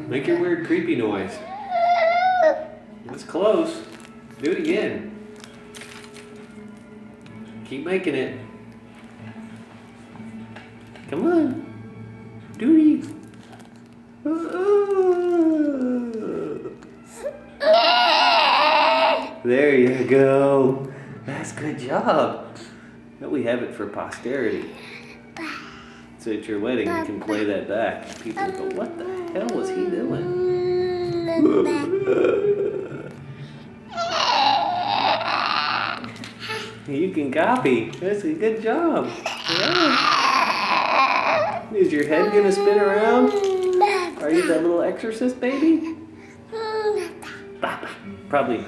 Make your weird creepy noise. That's close. Do it again. Keep making it. Come on. Doody. There you go. That's a good job. Now we have it for posterity. So at your wedding, you can play that back. People will go, what the hell was he doing? You can copy. That's a good job. Yeah. Is your head gonna spin around? Are you that little exorcist baby? Probably not.